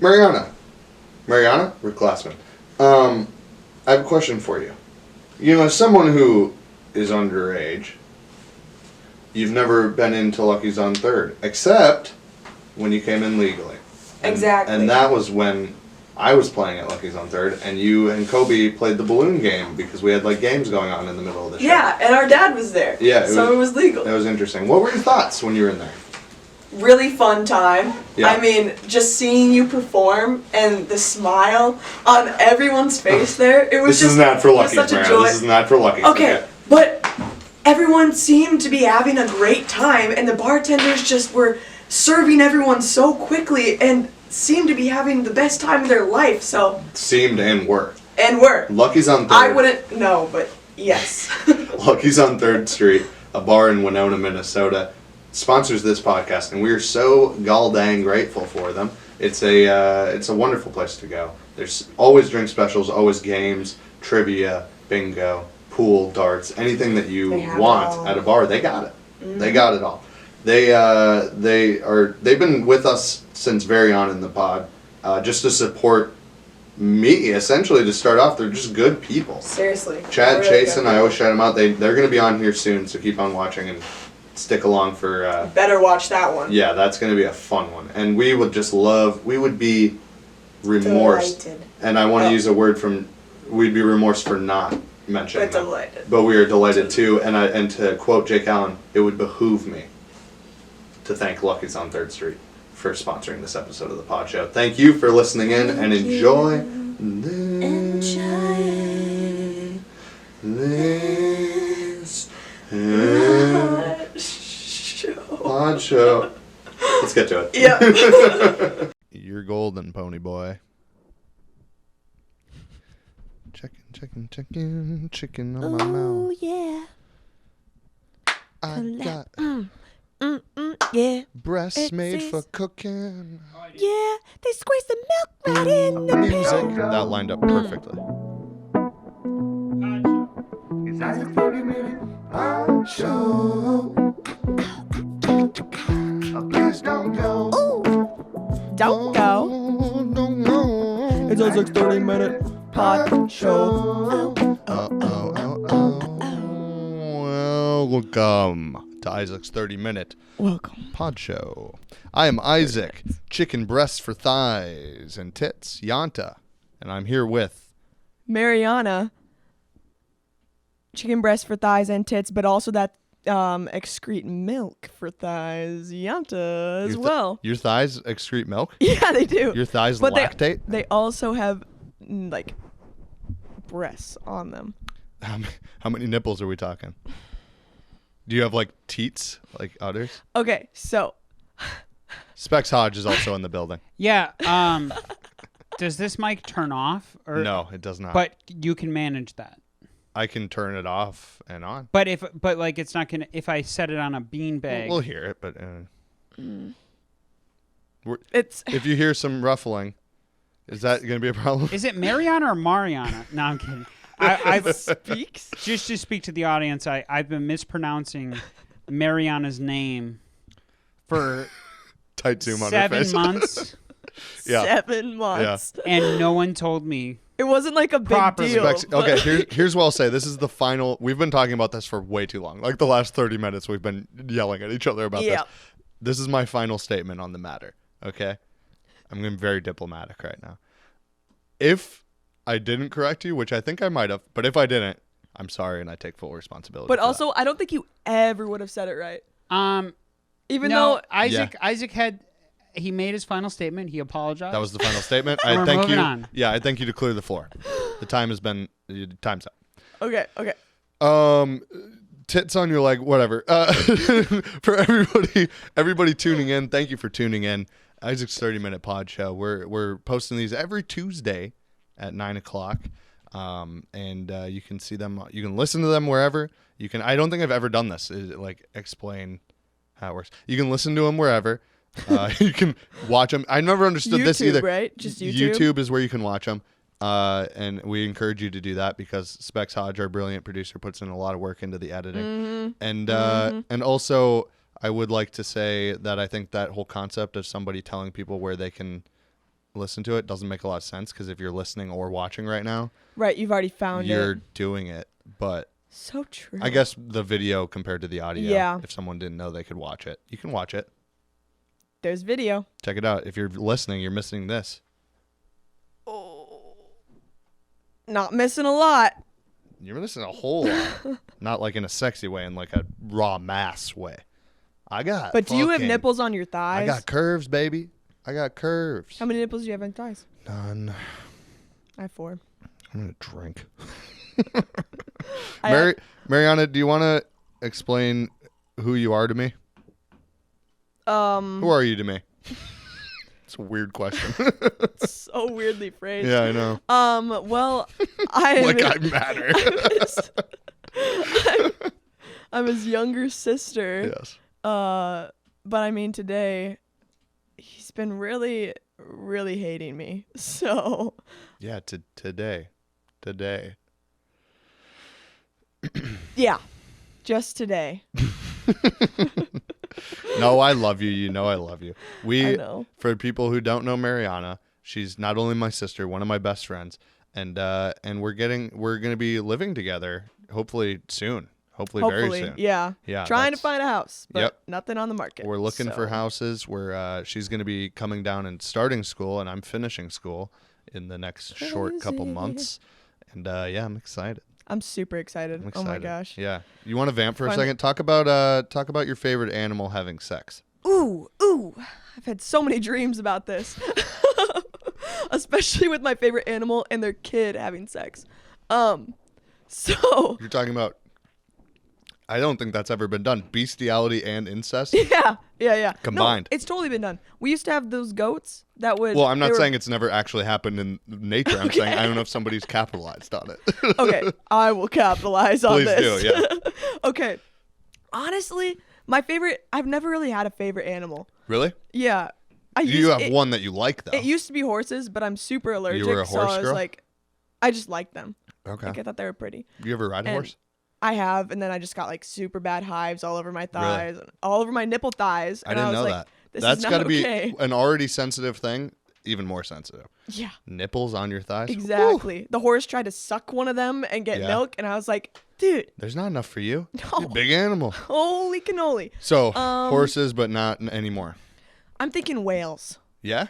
Mariana, we're classmen. I have a question for you. You know, as someone who is underage, you've never been into Lucky's on Third, except when you came in legally. Exactly. And that was when I was playing at Lucky's on Third, and you and Kobe played the balloon game because we had like games going on in the middle of the show. Yeah, and our dad was there. Yeah, it was legal. That was interesting. What were your thoughts when you were in there? Really fun time. Yeah. I mean, just seeing you perform and the smile on everyone's face there, it was This is not for Lucky's, such a Mariana. joy. This is not for Lucky's. Okay, but everyone seemed to be having a great time, and the bartenders just were serving everyone so quickly and seemed to be having the best time of their life. So seemed and were. Lucky's on Third. I wouldn't know, but yes. Lucky's on 3rd Street, a bar in Winona, Minnesota, sponsors this podcast, and we are so gall dang grateful for them. It's a wonderful place to go. There's always drink specials, always games, trivia, bingo, pool, darts, anything that you want at a bar. They got it. Mm-hmm. They got it all. They've been with us since very on in the pod, just to support me, essentially, to start off. They're just good people. Seriously. Chad, really Chase, and I always shout them out. They're going to be on here soon, so keep on watching and stick along for... better watch that one. Yeah, that's going to be a fun one. And we would just we would be remorsed. Delighted. And I want to use a word we'd be remorse for not mentioning them. Delighted. But we are delighted too, and to quote Jake Allen, it would behoove me to thank Lucky's on 3rd Street for sponsoring this episode of the Pod Show. Thank you for listening in, and enjoy this Pod Show. Let's get to it. Yeah. You're golden, pony boy. Chicken on my mouth. Oh, yeah. I got yeah. breasts made for cooking. Yeah, they squeeze the milk right in the Music. That lined up perfectly. It's a 30-minute pod show. Please don't go. Ooh. Don't go. Don't go. It's a 30-minute pod show. Welcome to Isaac's 30-minute Welcome. pod show. I am Isaac, chicken breasts for thighs and tits, Yanta, and I'm here with Mariana, chicken breast for thighs and tits, but also that excrete milk for thighs, Yanta, as well. Your thighs excrete milk? Yeah, they do. Your thighs but lactate? They also have, like, breasts on them. How many nipples are we talking? Do you have, like, teats, like udders? Okay, so... Specs Hodge is also in the building. Yeah, does this mic turn off? Or, no, it does not. But you can manage that. I can turn it off and on. But it's not gonna. If I set it on a beanbag, We'll hear it, but if you hear some ruffling, is that going to be a problem? Is it Mariana or Mariana? No, I'm kidding. I've speaks just to speak to the audience. I've been mispronouncing Mariana's name for Tight zoom on 7 her face. months. Yeah. 7 months. Yeah. And no one told me. It wasn't like a big Proper deal. Okay, here's what I'll say. This is the final. We've been talking about this for way too long. Like the last 30 minutes, we've been yelling at each other about this. This is my final statement on the matter. Okay, I'm going to be very diplomatic right now. If I didn't correct you, which I think I might have, but if I didn't, I'm sorry and I take full responsibility. But for also, that. I don't think you ever would have said it right. Even No, though Isaac had. He made his final statement. He apologized. That was the final statement. We're I thank moving you. on. Yeah, I thank you to clear the floor. The time has been. Time's up. Okay. Tits on your leg, whatever. For everybody tuning in, thank you for tuning in. Isaac's 30-minute pod show. We're posting these every Tuesday at 9:00, and you can see them. You can listen to them wherever. You can. I don't think I've ever done this. Explain how it works. You can listen to them wherever. You can watch them. I never understood this either. Right? Just YouTube. YouTube is where you can watch them. And we encourage you to do that because Specs Hodge, our brilliant producer, puts in a lot of work into the editing. Mm-hmm. And also, I would like to say that I think that whole concept of somebody telling people where they can listen to it doesn't make a lot of sense because if you're listening or watching right now, Right, you've already found you're it. doing it. But So true. I guess the video compared to the audio, Yeah. if someone didn't know they could watch it, you can watch it. There's video. Check it out. If you're listening, you're missing this. Not missing a lot. You're missing a whole lot. Not like in a sexy way, in like a raw mass way. But do you have nipples on your thighs? I got curves, baby. I got curves. How many nipples do you have on your thighs? None. I have 4. I'm going to drink. I Mariana, do you want to explain who you are to me? Who are you to me? It's a weird question. So weirdly phrased. Yeah, I know. Well, I Like I matter. I'm his younger sister. Yes. But I mean, today he's been really, really hating me. So Yeah, today. yeah, just today. No, I love you. You know I love you. I know. For people who don't know Mariana, she's not only my sister, one of my best friends, and we're gonna be living together hopefully soon. Hopefully very soon. Yeah. Yeah. Trying to find a house, but Yep. nothing on the market. We're looking for so. houses. She's gonna be coming down and starting school, and I'm finishing school in the next short couple Crazy. months. And yeah, I'm excited. I'm super excited. I'm Oh excited. my gosh. Yeah. You want to vamp for a Fun. second? Talk about your favorite animal having sex. Ooh. I've had so many dreams about this. Especially with my favorite animal and their kid having sex. So You're talking about. I don't think that's ever been done. Bestiality and incest. yeah. Combined. No, it's totally been done. We used to have those goats that would. Well, I'm not they were- saying it's never actually happened in nature. I'm saying I don't know if somebody's capitalized on it. Okay, I will capitalize on Please this. do, yeah. Okay. Honestly, my favorite. I've never really had a favorite animal. Really? Yeah. You have one that you like though. It used to be horses, but I'm super allergic. were a so horse I was girl? like, I just liked them. Okay. Like I thought they were pretty. You ever ride a And horse? I have, and then I just got like super bad hives all over my thighs, and all over my nipple thighs. I And didn't was know like, that. This That's is not got to okay. be an already sensitive thing, even more sensitive. Yeah, Nipples on your thighs. exactly. The horse tried to suck one of them and get Yeah. milk, and I was like, dude, There's not enough for you. No. You're a big animal. holy cannoli. So horses, but not anymore. I'm thinking whales. Yeah.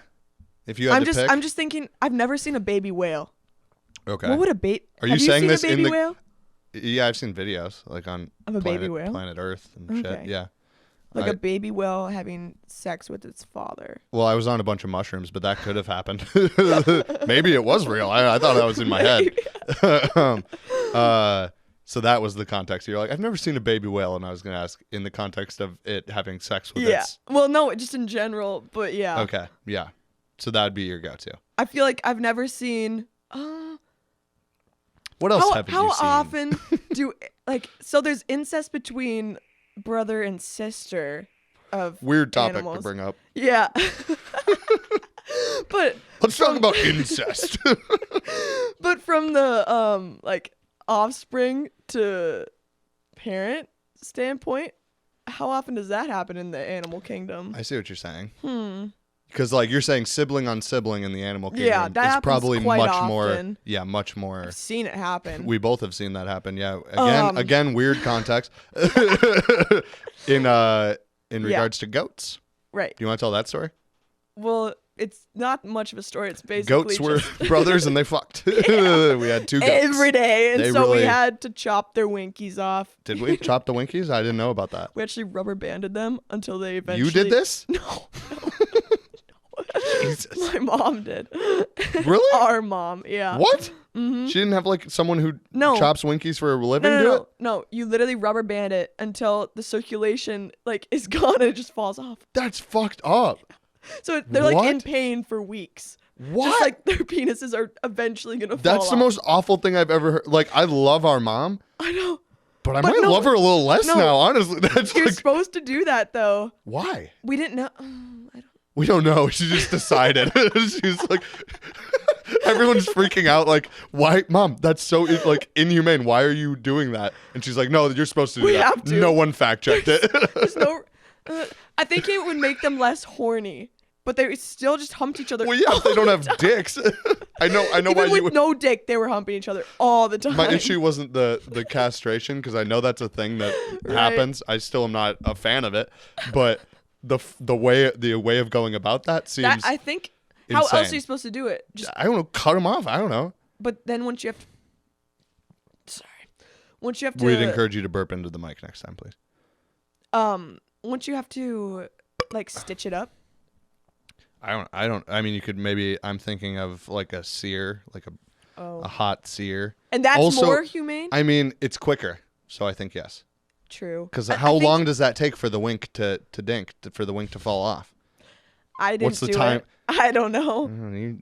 If you had to pick. I'm just thinking. I've never seen a baby whale. Okay. What would a bait? Are you have saying seen this a in baby the- whale? Yeah, I've seen videos like on Of a baby Planet- whale? Planet Earth and Okay. shit. Yeah. Like I- a baby whale having sex with its father. Well, I was on a bunch of mushrooms, but that could have happened. Maybe it was real. I thought that was in my head. So that was the context. You're like, I've never seen a baby whale, and I was going to ask in the context of it having sex with Yeah. its. Well, no, just in general, but yeah. Okay. Yeah. So that'd be your go-to. I feel like I've never seen. What else have How you seen? often do so? There's incest between brother and sister of Weird topic animals. to bring up. Yeah. But Let's talk about incest. but from the like offspring to parent standpoint, how often does that happen in the animal kingdom? I see what you're saying. Because like you're saying sibling on sibling in the animal kingdom Yeah, that is happens probably quite much often. more. Yeah, much more. I've seen it happen. We both have seen that happen. Yeah. Um, Again, weird context. in regards to goats. Right. Do you want to tell that story? Well, it's not much of a story. It's basically Goats were just brothers and they fucked. We had 2 goats. every day, and They so we really- had to chop their winkies off. Did we chop the winkies? I didn't know about that. We actually rubber banded them until they eventually. You did this? No. Jesus. My mom did. Really? Our mom, yeah. What? She didn't have like someone who No. chops winkies for a living No, do no, it? no, no. You literally rubber band it until the circulation like is gone and it just falls off. That's fucked up. So they're like in What? pain for weeks. What? Just like their penises are eventually gonna fall That's the off. most awful thing I've ever heard. Like, I love our mom, I know. but I But might no, love her a little less no. now, honestly. That's You're like, supposed to do that though. why? We didn't know. I don't. We don't know. She just decided. She's like, everyone's freaking out. Like, why, mom? That's so like inhumane. Why are you doing that? And she's like, no, you're supposed to do We that. have to. No one fact checked it. There's no. I think it would make them less horny but they still just humped each other. Well, yeah, if they don't have dicks. I know Even why you with would. no dick, they were humping each other all the time. My issue wasn't the castration, because I know that's a thing that Right. happens. I still am not a fan of it, but the way of going about that seems. I think. How else insane. are you supposed to do it? Just, I don't know. Cut them off. I don't know. but then once you have to, We'd encourage you to burp into the mic next time, please. once you have to, like, stitch it up. I mean, you could maybe. I'm thinking of like a sear, like a hot sear. And that's Also, more humane. I mean, it's quicker, so I think yes. True. Because I how think long does that take for the wink to for the wink to fall off? I didn't what's the do time? it. I don't know.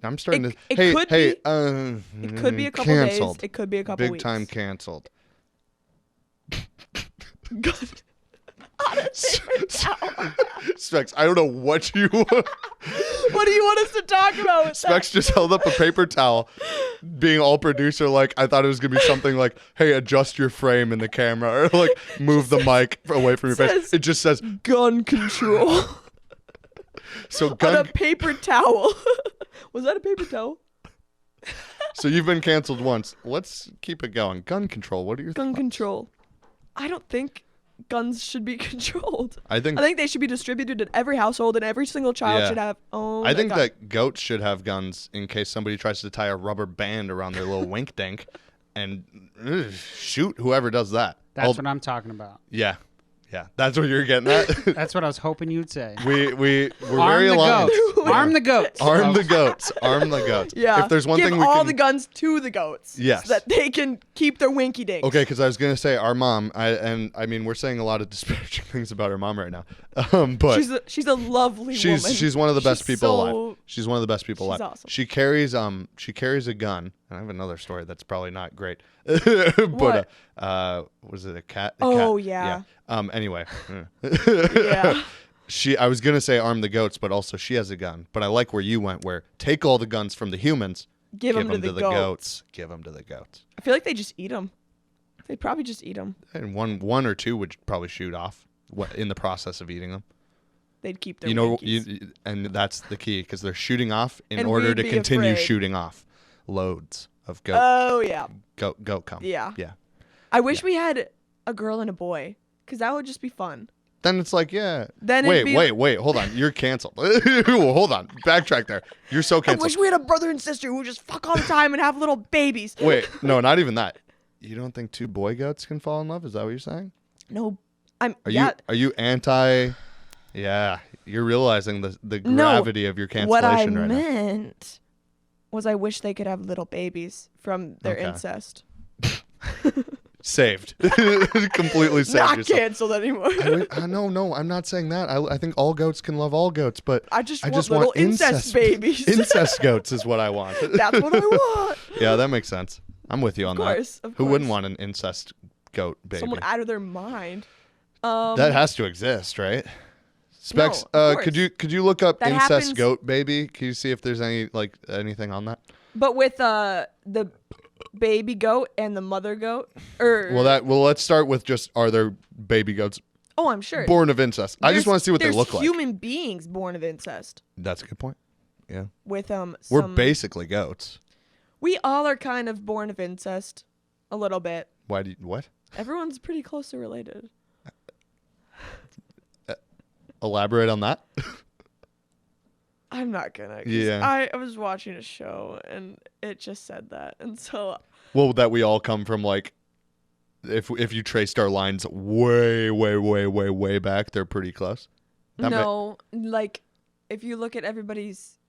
I'm starting It- to. it hey, could hey, be- It could be a couple canceled. days. It could be a couple Big weeks. time canceled. Good. Specs, I don't know what you. What do you want us to talk about with Specs just held up a paper towel, being all producer like. I thought it was gonna be something like, "Hey, adjust your frame in the camera," or like move the mic away from your face. Says- It just says that? Gun control. so On a gun. paper towel. Was that a paper towel? So you've been canceled once. Let's keep it going. Gun control. What are your Gun thoughts? control. I don't think guns should be controlled. I think they should be distributed in every household, and every single child Yeah. shoot have own. I think gun. that goats should have guns in case somebody tries to tie a rubber band around their little wink dink and shoot whoever does that. That's what I'm talking about. Yeah. Yeah. That's what you're getting at. That's what I was hoping you'd say. we're Arm very the aligned. goats. Arm the goats. Arm the goats. Arm the goats. Yeah. If there's one Give thing we all can the guns to the goats. Yes. So that they can keep their winky dinks. Okay, because I was gonna say our mom. I mean we're saying a lot of disparaging things about her mom right now. But She's a lovely woman. she's one of the best She's people so- alive. She's one of the best people she's alive. awesome. She carries a gun. I have another story that's probably not great. But What? Was it a cat? Oh, cat. yeah. Anyway. Yeah. I was gonna say arm the goats, but also she has a gun. But I like where you went, where take all the guns from the humans, Give them to the goats. Give them to the goats. I feel like they just eat them. They probably just eat them. And one or two would probably shoot off in the process of eating them. They'd keep their You know, winkies. and that's the key because they're shooting off in And order we'd to be continue afraid. shooting off loads of goat Oh, yeah. goat cum. Yeah. Yeah. I wish we had a girl and a boy, because that would just be fun. Then it's like, yeah. Then it'd be- wait. Hold on. You're canceled. Hold on. Backtrack there. You're so I canceled. wish we had a brother and sister who just fuck all the time and have little babies. Wait, no, not even that. You don't think two boy goats can fall in love? Is that what you're saying? No, Are you anti? Yeah, you're realizing the gravity of your cancellation what I right now. meant was I wish they could have little babies from their Okay. incest. Saved. Completely saved Not yourself. canceled anymore. No, I'm not saying that. I think all goats can love all goats, but I just want little incest babies. Incest goats is what I want. That's what I want. Yeah, that makes sense. I'm with you on course, that. of Who wouldn't course. want an incest goat baby? Someone out of their mind. That has to exist, right? Specs, of could you look up That incest happens- goat baby? Can you see if there's anything on that? But with the baby goat and the mother goat, or Let's start with just are there baby goats oh, I'm sure born of incest? I just want to see what they there's look like. Human beings born of incest. That's a good point. Yeah. With We're basically goats. we all are kind of born of incest, a little bit. What? Everyone's pretty closely related. Elaborate on that. I'm not gonna. 'cause Yeah. I was watching a show and it just said that, and so Well, that we all come from like, if you traced our lines way back, they're pretty close. That no, like if you look at everybody's,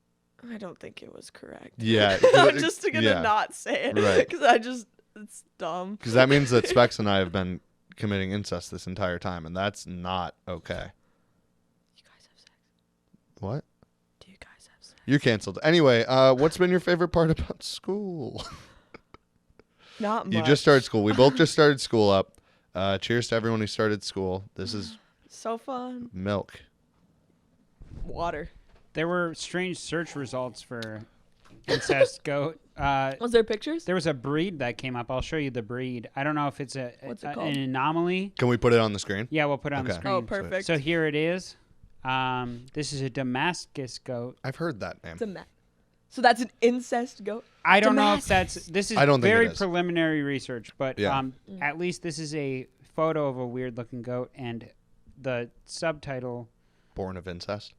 I don't think it was correct. Yeah. I'm just gonna yeah. not say it Right. because it's dumb. Because that means that Specs and I have been committing incest this entire time, and that's not okay. You guys have sex? What? Do you guys have sex? You're canceled. Anyway, what's been your favorite part about school? Not much. You just started school. We both just started school up. Cheers to everyone who started school. This is So fun. milk. Water. There were strange search results for incest goat. Was there pictures? There was a breed that came up. I'll show you the breed. I don't know if it's What's it called? an anomaly. Can we put it on the screen? Yeah, we'll put it on the Okay. screen. Oh, perfect. So here it is. This is a Damascus goat. I've heard that name. So that's an incest goat. I don't know if this is I don't think very it is. preliminary research, but Yeah. at least this is a photo of a weird looking goat, and the subtitle. Born of incest.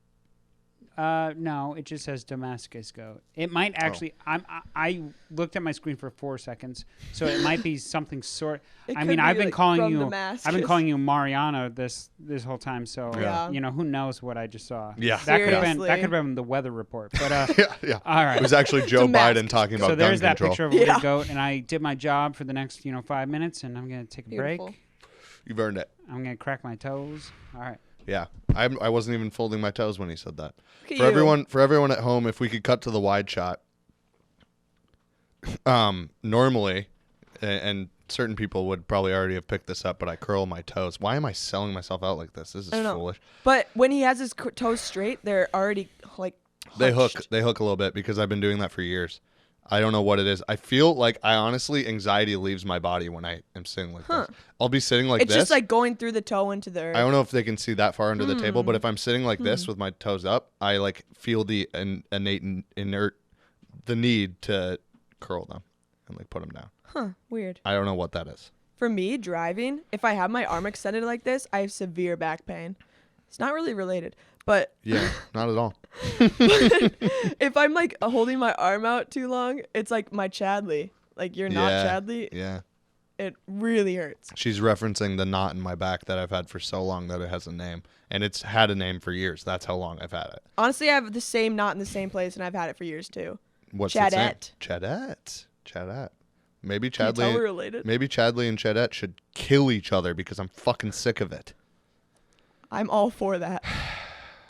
No, it just says Damascus goat. It might actually. I looked at my screen for 4 seconds, so it might be something sort. It I could mean, be, I've been like, calling from you. Damascus. I've been calling you Mariana this whole time. So Yeah. you know, who knows what I just saw? Yeah. that could have been Seriously. the weather report. But Yeah. all right. It was actually Joe Damascus. Biden talking about So gun there's that control. picture of a weird Yeah. goat, and I did my job for the next 5 minutes, and I'm gonna take a Beautiful. break. You've earned it. I'm gonna crack my toes. All right. Yeah. I wasn't even folding my toes when he said that. Look at For you. everyone at home, if we could cut to the wide shot. Normally, and certain people would probably already have picked this up, but I curl my toes. Why am I selling myself out like this? This is I don't know. foolish. But when he has his toes straight, they're already like They hook hunched. a little bit because I've been doing that for years. I don't know what it is. I feel like anxiety leaves my body when I am sitting like this. I'll be sitting like It's this. just like going through the toe into the earth. I don't know if they can see that far under the table, but if I'm sitting like this with my toes up, I like feel the the need to curl them and like put them down. Huh, weird. I don't know what that is. For me, driving, if I have my arm extended like this, I have severe back pain. It's not really related, but Yeah, not at all. if I'm like holding my arm out too long, it's like my Chadley. Like you're not Yeah, Chadley. Yeah. It really hurts. She's referencing the knot in my back that I've had for so long that it has a name. And it's had a name for years. That's how long I've had it. Honestly, I have the same knot in the same place, and I've had it for years too. What's its name? Chadette. Chadette. Maybe Can you tell Chadley. we're related? Maybe Chadley and Chadette should kill each other because I'm fucking sick of it. I'm all for that.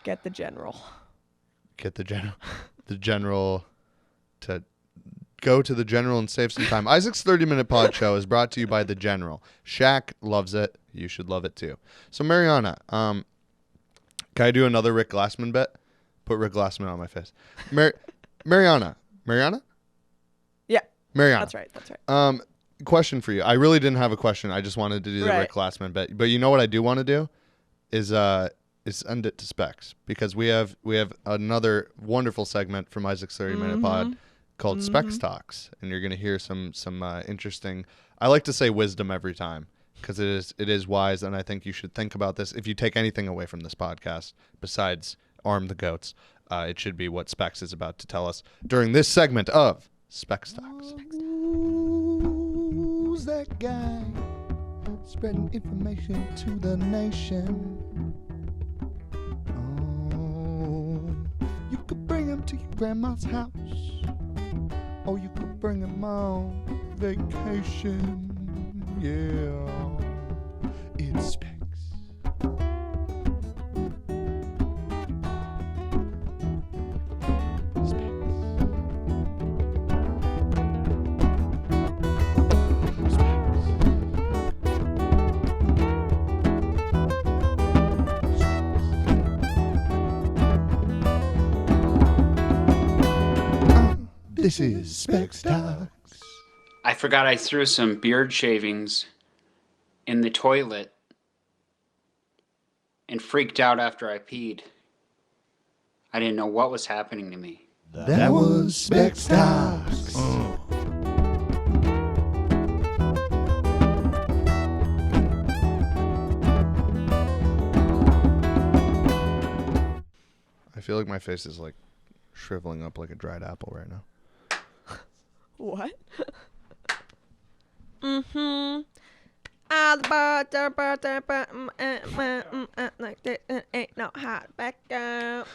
Get the general. Get the general to go to the general and save some time. Isaac's 30-minute pod show is brought to you by the General. Shaq loves it. You should love it too. So Mariana, can I do another Rick Glassman bit? Put Rick Glassman on my face. Mariana. Yeah, Mariana. that's right. Question for you. I really didn't have a question. I just wanted to do the Right. Rick Glassman bit. But you know what I do want to do is send it to Specs because we have another wonderful segment from Isaac's 30-minute pod called Specs Talks, and you're going to hear some interesting. I like to say wisdom every time because it is wise, and I think you should think about this. If you take anything away from this podcast besides arm the goats, it should be what Specs is about to tell us during this segment of Specs Talks. Who's that guy spreading information to the nation? Oh, you could bring him to your grandma's house, or you could bring him on vacation. Yeah, it's Specs. This is Specs Talks. I forgot I threw some beard shavings in the toilet and freaked out after I peed. I didn't know what was happening to me. That was Specs Talks. I feel like my face is like shriveling up like a dried apple right now. What? Mm-hmm. Like that ain't no hot back out.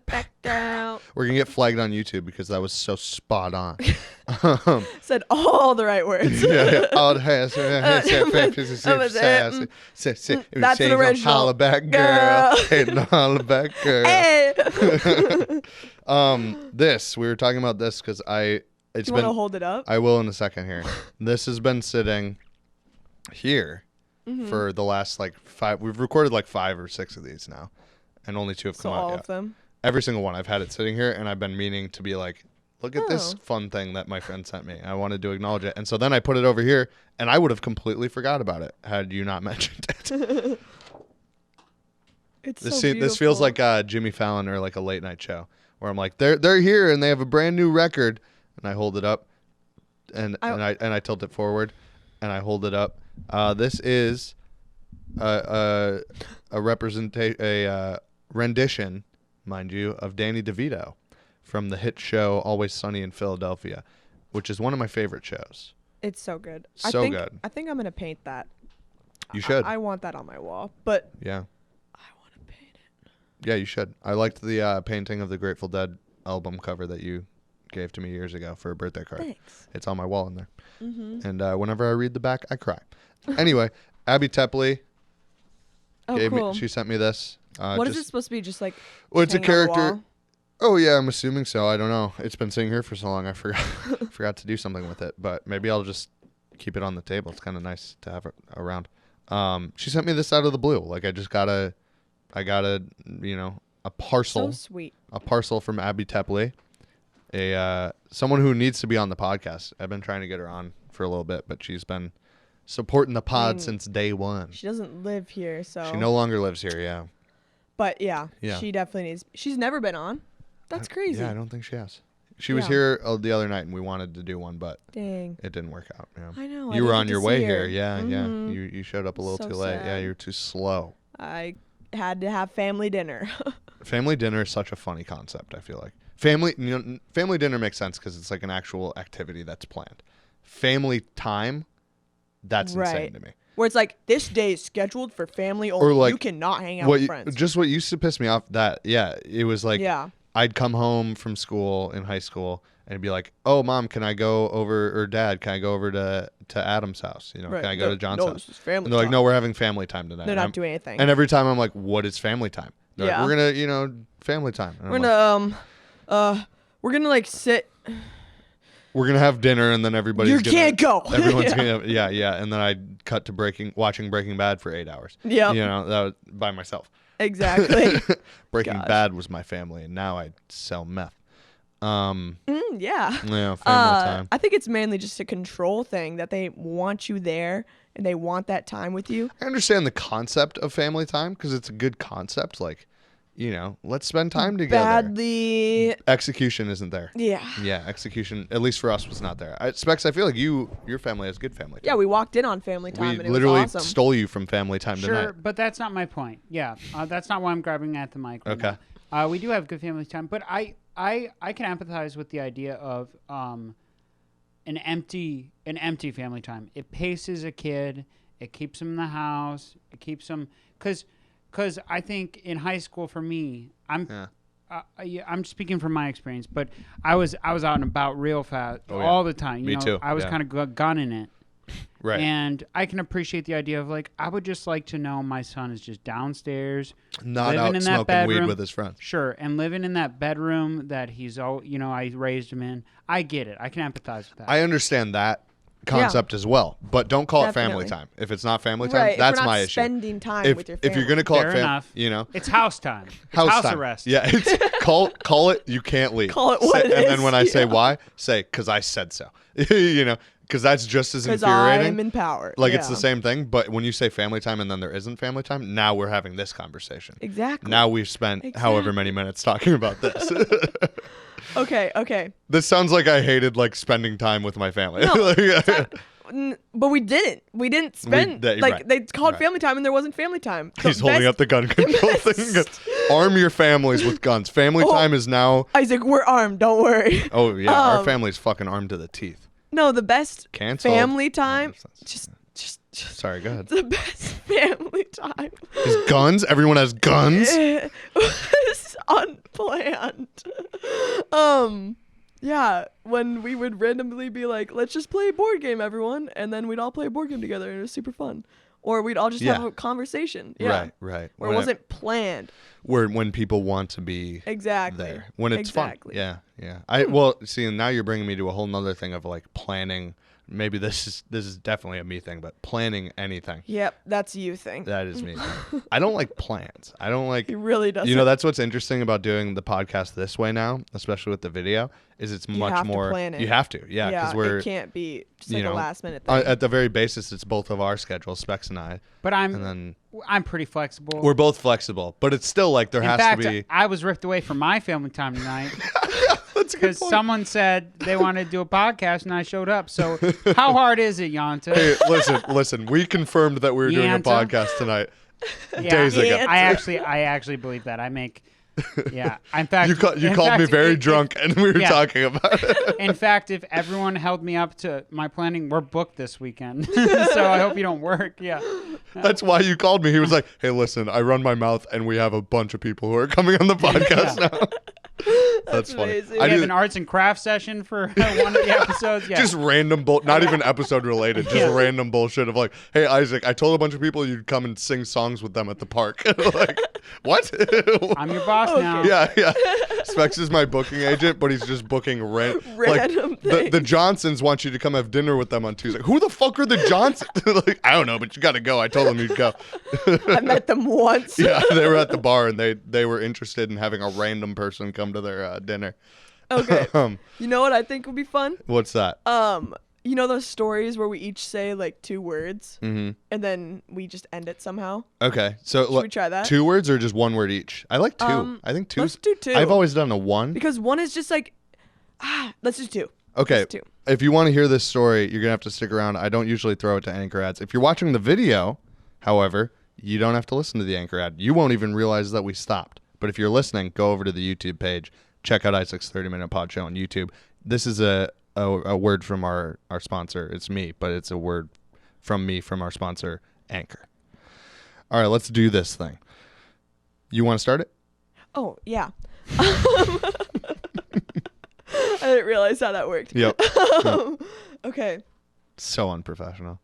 Back out. We're gonna get flagged on YouTube because that was so spot on. Said all the right words. Yeah. All the hands. That's That's an original. Holla back girl. Ain't no holla back girl. Hey. This we were talking about this because it's You been. want to hold it up? I will in a second here. This has been sitting here for the last like 5. We've recorded like 5 or 6 of these now, and only 2 have So come out all yet. of them. Every single one. I've had it sitting here, and I've been meaning to be like, look at this Oh. fun thing that my friend sent me. I wanted to acknowledge it. And so then I put it over here, and I would have completely forgot about it had you not mentioned it. It's This so this feels beautiful. like Jimmy Fallon or like a late night show where I'm like, they're here and they have a brand new record, and I hold it up, and I tilt it forward, and I hold it up. This is a rendition, mind you, of Danny DeVito from the hit show Always Sunny in Philadelphia, which is one of my favorite shows. It's so good. So good. I think I'm gonna paint that. You should. I want that on my wall, but Yeah. I want to paint it. Yeah, you should. I liked the painting of the Grateful Dead album cover that you gave to me years ago for a birthday card. Thanks. It's on my wall in there. Mm-hmm. And whenever I read the back, I cry. Anyway, Abby Tepley Oh, cool. she sent me this. What is it supposed to be? Just like Well, it's a hanging on the character. wall? Oh yeah, I'm assuming so. I don't know. It's been sitting here for so long. I forgot to do something with it. But maybe I'll just keep it on the table. It's kind of nice to have it around. She sent me this out of the blue. Like I got a parcel. So sweet. A parcel from Abby Tepley, someone who needs to be on the podcast. I've been trying to get her on for a little bit, but she's been supporting the pod since day one. She doesn't live here, so. She no longer lives here. Yeah. But yeah, Yeah. she definitely needs. She's never been on. That's crazy. Yeah, I don't think she has. She was Yeah. here the other night, and we wanted to do one, but Dang. it didn't work out. Yeah. I know. I You were didn't on get your to way see her. here. Yeah, yeah. Mhm. You showed up a little So too late. Yeah, sad. you were too slow. I had to have family dinner. Family dinner is such a funny concept, I feel like. Family dinner makes sense because it's like an actual activity that's planned. Family time, that's insane Right. to me. Where it's like, this day is scheduled for family only. Or like you cannot hang out with friends. Just what used to piss me off, it was like Yeah. I'd come home from school in high school and it'd be like, oh mom, can I go over, or dad, can I go over to Adam's house? Can I go to John's no, house? this is family And they're like, time. no, we're having family time tonight. They're And not I'm- doing anything. And every time I'm like, what is family time? They're Yeah. like, we're gonna, family time. And we're I'm like, gonna we're gonna like sit. we're gonna have dinner and then everybody's You can't go. Everyone's Yeah. gonna and then I'd cut to watching Breaking Bad for 8 hours. Yep. That was by myself. Exactly. Breaking Gosh. Bad was my family, and now I sell meth. Yeah. Yeah, family time. I think it's mainly just a control thing that they want you there and they want that time with you. I understand the concept of family time because it's a good concept. Like, let's spend time together. Badly. Execution isn't there. Yeah. Yeah, execution, at least for us, was not there. Specs, I feel like your family has good family time. Yeah, we walked in on family time We and it literally was awesome. stole you from family time Sure, tonight. but that's not my point. Yeah, that's not why I'm grabbing at the mic. Right Okay. now. We do have good family time, but I can empathize with the idea of an empty family time. It paces a kid. It keeps him in the house. It keeps him because I think in high school for me, I'm speaking from my experience, but I was out and about real fast all the time. Me too. I was Yeah. kind of gunning it. Right. And I can appreciate the idea of like, I would just like to know my son is just downstairs, Not living out in that smoking weed bedroom. with his friends. Sure, and living in that bedroom that he's all, I raised him in. I get it. I can empathize with that. I understand that concept as well, but don't call it family Definitely. time. If it's not family time, Right, if that's we're not my issue. spending time If with your if you're family. gonna call Fair it enough. It's house time. It's house time. arrest. Yeah, it's call it. You can't leave. Call it what it And then is, when I say yeah. why, say because I said so. Because that's just as Because infuriating. I'm in power. Like it's Yeah. the same thing, but when you say family time and then there isn't family time, now we're having this conversation. Exactly. Now we've spent however many minutes talking about this. Okay. This sounds like I hated like spending time with my family. No, Like, But we didn't. We didn't spend right, they called right. family time and there wasn't family time. he's holding up the gun control thing. Arm your families with guns. Family time is now. Isaac, we're armed. Don't worry. Oh yeah, our family's fucking armed to the teeth. No, the best Canceled. family time. Just Just sorry. Go ahead. the best family time. Is guns? Everyone has guns. was unplanned. Yeah, when we would randomly be like, let's just play a board game, everyone, and then we'd all play a board game together, and it was super fun. Or we'd all just have Yeah. a conversation. Yeah. Right. Where it wasn't planned. when people want to be Exactly. there when it's exactly. fun. Yeah. I see, and now you're bringing me to a whole nother thing of like planning maybe this is definitely a me thing, but planning anything. Yep, that's you thing. That is me. I don't like plans. I don't like. He really doesn't. You know, that's what's interesting about doing the podcast this way now, especially with the video, is it's much have more. To plan it. You have to, yeah, because we're. It can't be just you like know, a last minute thing. at the very basis, it's both of our schedules, Specs and I. But And then I'm pretty flexible. we're both flexible, but it's still like there In has fact, to be. I was ripped away from my family time tonight That's a good because point. someone said they wanted to do a podcast and I showed up. So how hard is it, Yanta? Hey, listen. We confirmed that we were doing a Yanta? podcast tonight. Yeah, days ago. Yanta. I actually believe that. I make. Yeah. In fact, You called me very drunk, and we were yeah. talking about it. In fact, if everyone held me up to my planning, we're booked this weekend. So I hope you don't work. Yeah. That's why you called me. He was like, "Hey, listen, I run my mouth, and we have a bunch of people who are coming on the podcast now." That's funny. amazing. We have an arts and crafts session for one of the episodes. Yeah. Just random not even episode related, just Yeah. random bullshit of like, "Hey, Isaac, I told a bunch of people you'd come and sing songs with them at the park." Like, what? I'm your boss now. Yeah. Specs is my booking agent, but he's just booking Random like, the things. Johnsons want you to come have dinner with them on Tuesday. Who the fuck are the Johnsons? Like, I don't know, but you got to go. I told them you'd go. I met them once. Yeah, they were at the bar and they were interested in having a random person come to their dinner. Okay. You know what I think would be fun? What's that? You know those stories where we each say like 2 words Mm-hmm. and then we just end it somehow? Okay, so Should we try that? 2 words or just 1 word each? I like 2. I think 2. Let's do 2. I've always done a 1. Because 1 is just like, let's do 2. Okay. Let's do 2. If you want to hear this story, you're gonna have to stick around. I don't usually throw it to anchor ads. If you're watching the video, however, you don't have to listen to the anchor ad. You won't even realize that we stopped. But if you're listening, go over to the YouTube page. Check out Isaac's 30-minute pod show on YouTube. This is a word from our sponsor. It's me, but it's a word from me from our sponsor, Anchor. All right, let's do this thing. You want to start it? Oh, yeah. I didn't realize how that worked. Yep. Okay. So unprofessional.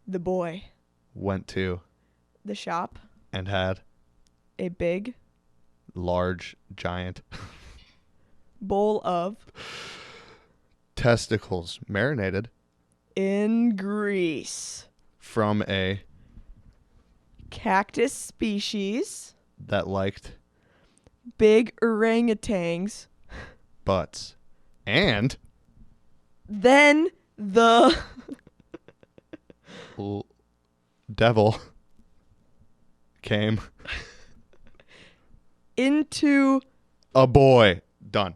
The boy, Went to the shop, and had a big large, giant bowl of testicles marinated in grease from a cactus species, that liked big orangutans, butts. And then the devil came into a boy. Done.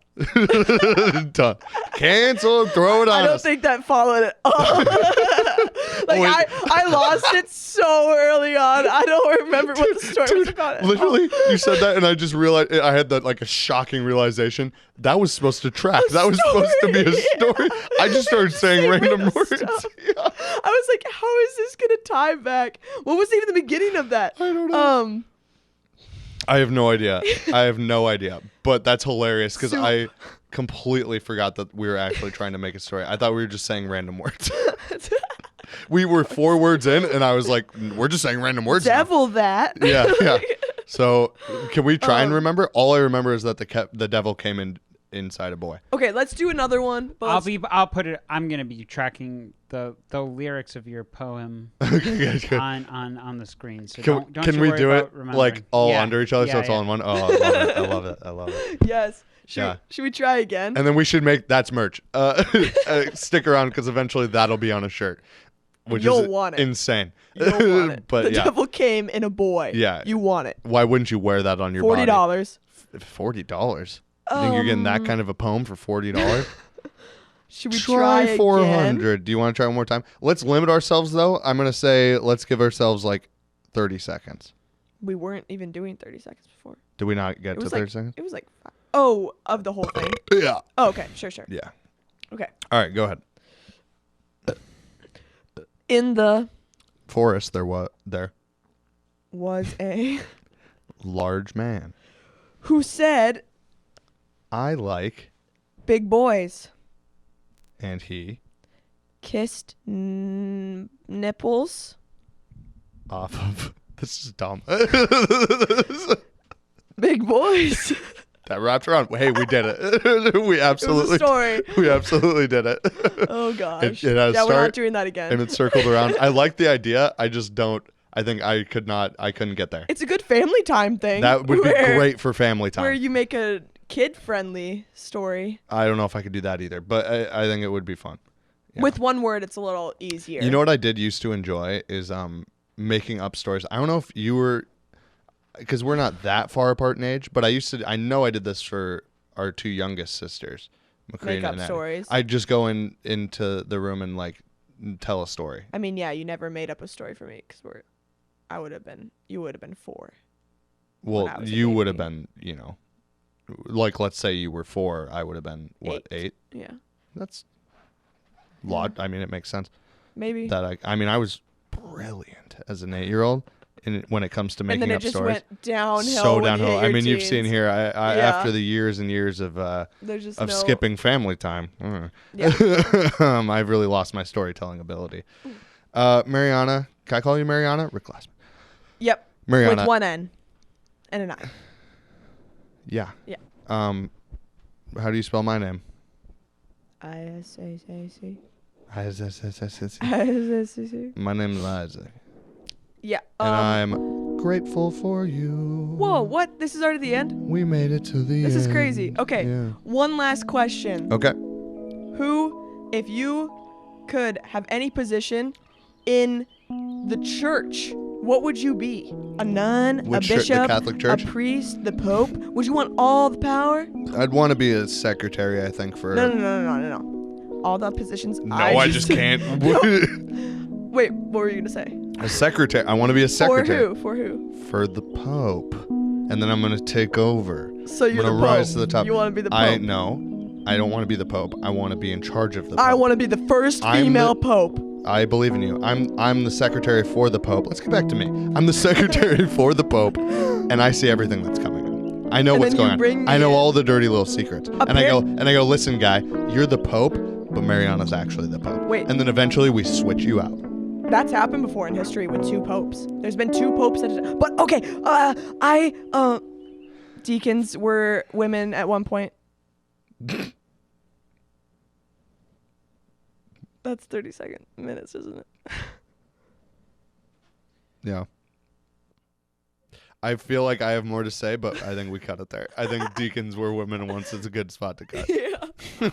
Done. Cancel. Throw it on I don't us. think that followed it up. Like Wait. I lost it so early on. I don't remember what the story was about. Literally, you said that, and I just realized I had that like a shocking realization. That was supposed to track. That was supposed to be a story. I just started saying random words. stuff. Yeah. I was like, how is this gonna tie back? What was even the beginning of that? I don't know. I have no idea. But that's hilarious because So- I completely forgot that we were actually trying to make a story. I thought we were just saying random words. We were 4 words in, and I was like, we're just saying random words now. Devil that. Yeah. So can we try and remember? All I remember is that the devil came inside a boy. Okay, let's do another one. But I'm gonna be tracking the lyrics of your poem Okay, good. on the screen. So don't Can you we worry do about it remembering. like all Yeah. under each other so Yeah, it's all yeah. in one? Oh, I love it. yes. Yeah. Should we try again? And then we should make that's merch. Stick around because eventually that'll be on a shirt, which You'll is want it. insane. You don't want it. But the yeah, devil came in a boy. Yeah. You want it. why wouldn't you wear that on your $40. body? $40. You think you're getting that kind of a poem for $40? Should we try again? 400. Do you want to try one more time? Let's limit ourselves though. I'm gonna say let's give ourselves like 30 seconds. We weren't even doing 30 seconds before. Did we not get It to was 30 like seconds? it was like of the whole thing. Yeah. Oh, okay, sure. Yeah. Okay. All right, go ahead. In the Forest, there was a large man. who said I like, big boys and he kissed nipples. off of. This is dumb. Big boys That wrapped around. Hey, we did it. We It was a absolutely, story. we absolutely did it. Oh gosh. It has yeah, we're not start doing that again. and it circled around. I like the idea. I just don't. I think I couldn't get there. It's a good family time thing. That would be where- great for family time. Where you make a kid-friendly story. I don't know if I could do that either, but I think it would be fun. Yeah. With one word, it's a little easier. You know what I did used to enjoy is making up stories. I don't know if you were, because we're not that far apart in age, but I know I did this for our two youngest sisters, Make Macrina up and Addie. stories. I'd just go into the room and like tell a story. I mean, yeah, you never made up a story for me because you would have been 4. Well, I was a you would have baby. been, like let's say you were 4, I would have been what, 8? Yeah, That's lot. I mean, it makes sense. maybe. That I was brilliant as an 8-year-old, when it comes to And making then it up just stories. went downhill. So when you downhill. hit I your mean, you've seen teens. here. I Yeah. after the years and years of There's just skipping family time, Yeah. I've really lost my storytelling ability. Mariana, can I call you Mariana? Rick Glassman. Yep. Mariana. With one N and an I. Yeah. Yeah. How do you spell my name? I-S-A-C. My name is Isaac, Yeah. and I'm grateful for you. Whoa, what? This is already the end? We made it to the This end. is crazy. Okay. Yeah. One last question. Okay. Who, if you could have any position in the church, what would you be? A nun, Which a church? The bishop, Catholic Church? a priest, the pope? Would you want all the power? I'd want to be a secretary, I think, for. No. All the positions. No, I just can't. Wait, what were you gonna say? A secretary. I want to be a secretary. For who? For the Pope. And then I'm going to take over. So you're I'm the gonna pope. rise to the top. You want to be the pope? I don't want to be the Pope. I want to be in charge of the Pope. I want to be the first I'm female the- pope. I believe in you. I'm the secretary for the Pope. Let's get back to me. I'm the secretary for the Pope, and I see everything that's coming. I know And what's then you going bring on. me I know in. all the dirty little secrets. And I go, listen, guy, you're the Pope, but Mariana's actually the Pope. Wait. And then eventually we switch you out. That's happened before in history with 2 popes. There's been 2 popes at a time. But okay, deacons were women at one point. That's 30 minutes, isn't it? Yeah. I feel like I have more to say, but I think we cut it there. I think deacons were women once. It's a good spot to cut. Yeah.